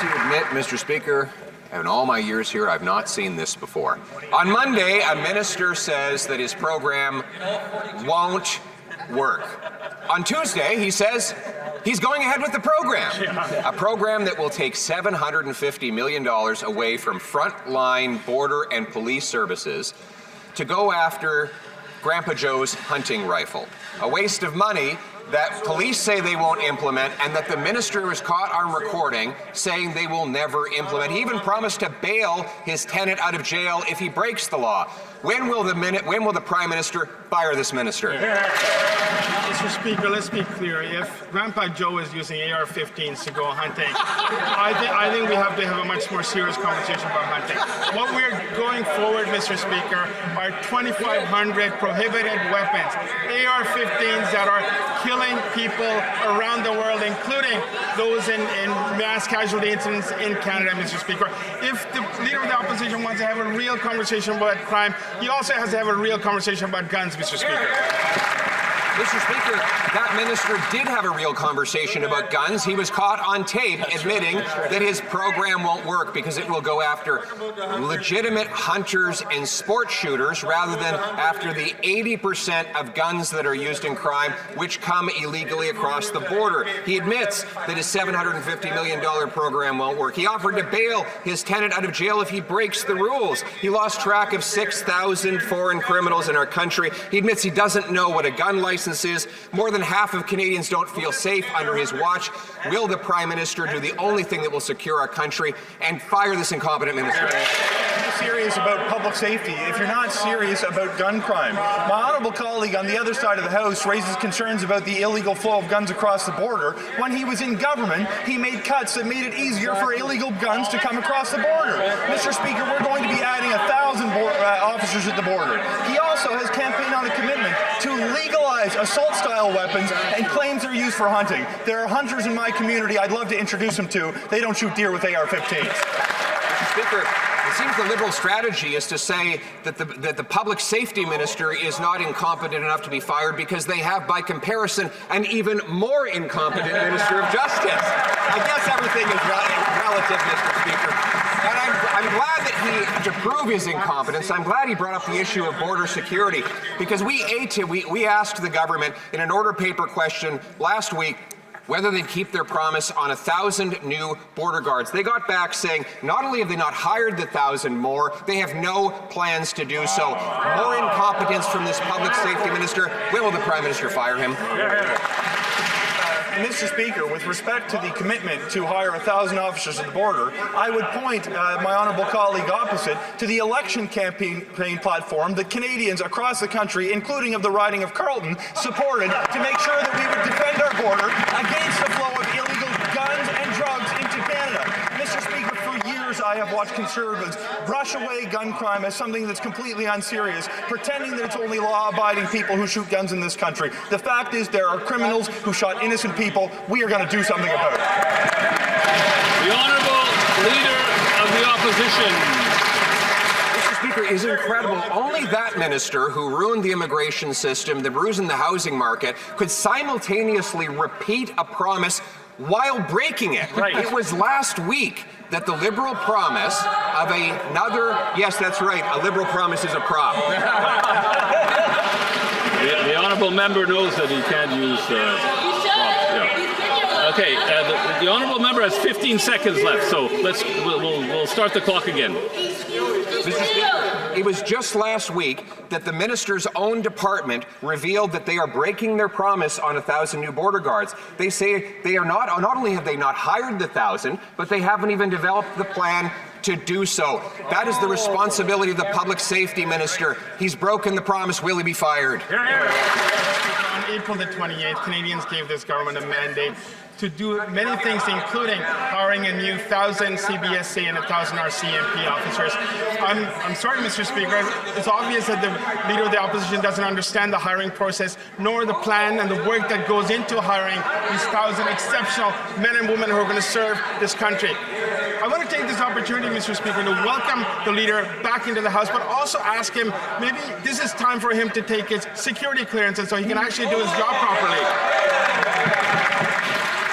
to admit, Mr. Speaker, in all my years here, I've not seen this before. On Monday, a minister says that his program won't work. On Tuesday, he says he's going ahead with the program, a program that will take $750 million away from frontline border and police services to go after Grandpa Joe's hunting rifle. A waste of money that police say they won't implement, and that the minister was caught on recording saying they will never implement. He even promised to bail his tenant out of jail if he breaks the law. When will the Prime Minister fire this minister? Mr. Speaker, let's be clear. If Grandpa Joe is using AR-15s to go hunting, I think we have to have a much more serious conversation about hunting. What we're going forward, Mr. Speaker, are 2,500 prohibited weapons, AR-15s that are killing people around the world, including those in mass casualty incidents in Canada, Mr. Speaker. If the Leader of the Opposition wants to have a real conversation about crime, he also has to have a real conversation about guns, Mr. Speaker. Mr. Speaker, that minister did have a real conversation about guns. He was caught on tape admitting that his program won't work because it will go after legitimate hunters and sport shooters rather than after the 80% of guns that are used in crime which come illegally across the border. He admits that his $750 million program won't work. He offered to bail his tenant out of jail if he breaks the rules. He lost track of 6,000 foreign criminals in our country. He admits he doesn't know what a gun license is. More than half of Canadians don't feel safe under his watch. Will the Prime Minister do the only thing that will secure our country and fire this incompetent minister? If you're serious about public safety, if you're not serious about gun crime, my honourable colleague on the other side of the House raises concerns about the illegal flow of guns across the border. When he was in government, he made cuts that made it easier for illegal guns to come across the border. Mr. Speaker, we're going to be adding 1,000 officers at the border. He also has campaigned on a commitment to legalize assault-style weapons and claims they're used for hunting. There are hunters in my community I'd love to introduce them to. They don't shoot deer with AR-15s. Mr. Speaker, it seems the Liberal strategy is to say that the public safety minister is not incompetent enough to be fired because they have, by comparison, an even more incompetent minister of justice. I guess everything is relative, Mr. Speaker. And I'm glad that to prove his incompetence, I'm glad he brought up the issue of border security, because we asked the government in an order paper question last week whether they'd keep their promise on 1,000 new border guards. They got back saying not only have they not hired the 1,000 more, they have no plans to do so. More incompetence from this public safety minister. When will the Prime Minister fire him? Mr. Speaker, with respect to the commitment to hire 1,000 officers at the border, I would point my honourable colleague opposite to the election campaign platform that Canadians across the country, including of the riding of Carleton, supported to make sure that we would defend our border against the flow of illegal guns and drugs into Canada. Mr. Speaker, for years I have watched Conservatives brush away gun crime as something that's completely unserious, pretending that it's only law-abiding people who shoot guns in this country. The fact is there are criminals who shot innocent people. We are going to do something about it. The Honourable Leader of the Opposition. Mr. Speaker, is incredible. Only that minister who ruined the immigration system, that ruined the housing market, could simultaneously repeat a promise while breaking it. Right. It was last week that the Liberal promise of another, yes, that's right, a Liberal promise is a prop. The Honourable Member knows that he can't use Okay, the Honourable Member has 15 seconds left, so we'll start the clock again. Mr. Speaker, it was just last week that the minister's own department revealed that they are breaking their promise on 1,000 new border guards. They say they are not only have they not hired the 1,000, but they haven't even developed the plan to do so. That is the responsibility of the public safety minister. He's broken the promise. Will he be fired? On April the 28th, Canadians gave this government a mandate to do many things, including hiring a new 1,000 CBSA and 1,000 RCMP officers. I'm sorry, Mr. Speaker. It's obvious that the Leader of the Opposition doesn't understand the hiring process, nor the plan and the work that goes into hiring these 1,000 exceptional men and women who are going to serve this country. I want to take this opportunity, Mr. Speaker, to welcome the leader back into the House, but also ask him, maybe this is time for him to take his security clearances so he can actually do his job properly.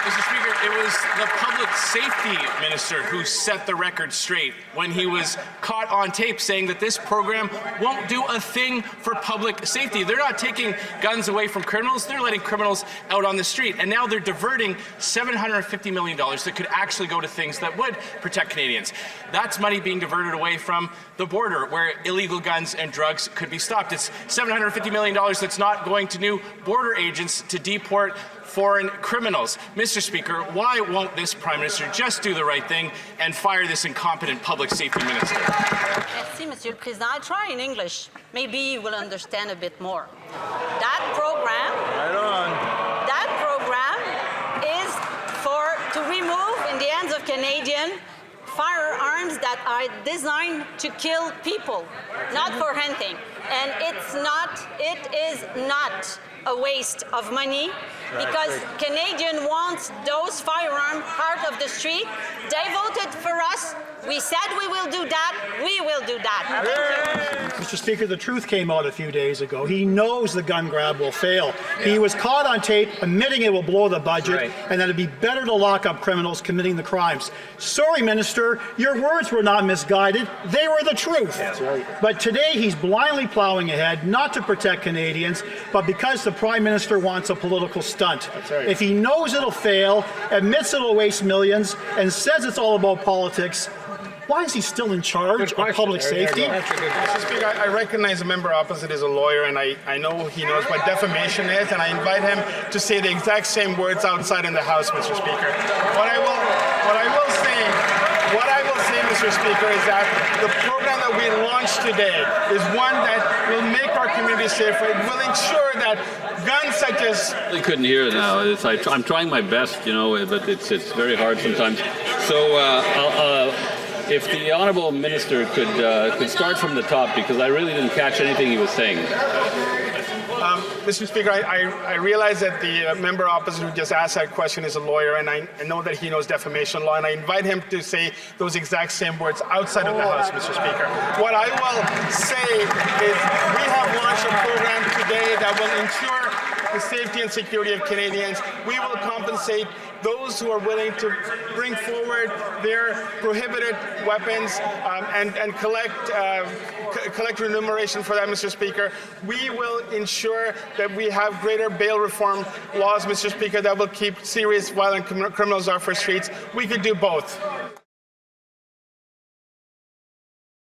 Mr. Speaker, it was the public safety minister who set the record straight when he was caught on tape saying that this program won't do a thing for public safety. They're not taking guns away from criminals, they're letting criminals out on the street. And now they're diverting $750 million that could actually go to things that would protect Canadians. That's money being diverted away from the border where illegal guns and drugs could be stopped. It's $750 million that's not going to new border agents to deport foreign criminals. Mr. Speaker, why won't this Prime Minister just do the right thing and fire this incompetent public safety minister? Merci, Monsieur le Président. I'll try in English. Maybe you will understand a bit more. That program is to remove in the hands of Canadians firearms that are designed to kill people, not for hunting. And it is not a waste of money because Canadians want those firearms out of the street. They voted for us. We said we will do that. We will do that. Mr. Speaker, the truth came out a few days ago. He knows the gun grab will fail. He was caught on tape admitting it will blow the budget and that it'd be better to lock up criminals committing the crimes. Sorry, Minister, your words were not misguided. They were the truth. But today he's blindly plowing ahead, not to protect Canadians, but because the Prime Minister wants a political stunt. If he knows it'll fail, admits it'll waste millions, and says it's all about politics, why is he still in charge of public safety? Mr. Speaker, I recognize the member opposite is a lawyer, and I know he knows what defamation is, and I invite him to say the exact same words outside in the House, Mr. Speaker. What I will say, Mr. Speaker, is that the program that we launched today is one that will make our community safer. It will ensure that guns such as... I couldn't hear it now. I'm trying my best, you know, but it's very hard sometimes. So if the Honourable Minister could start from the top, because I really didn't catch anything he was saying. Mr. Speaker, I realize that the member opposite who just asked that question is a lawyer, and I know that he knows defamation law, and I invite him to say those exact same words outside of the House, Mr. Speaker. What I will say is we have launched a program today that will ensure the safety and security of Canadians. We will compensate those who are willing to bring forward their prohibited weapons and collect remuneration for that, Mr. Speaker. We will ensure that we have greater bail reform laws, Mr. Speaker, that will keep serious violent criminals off our streets. We could do both.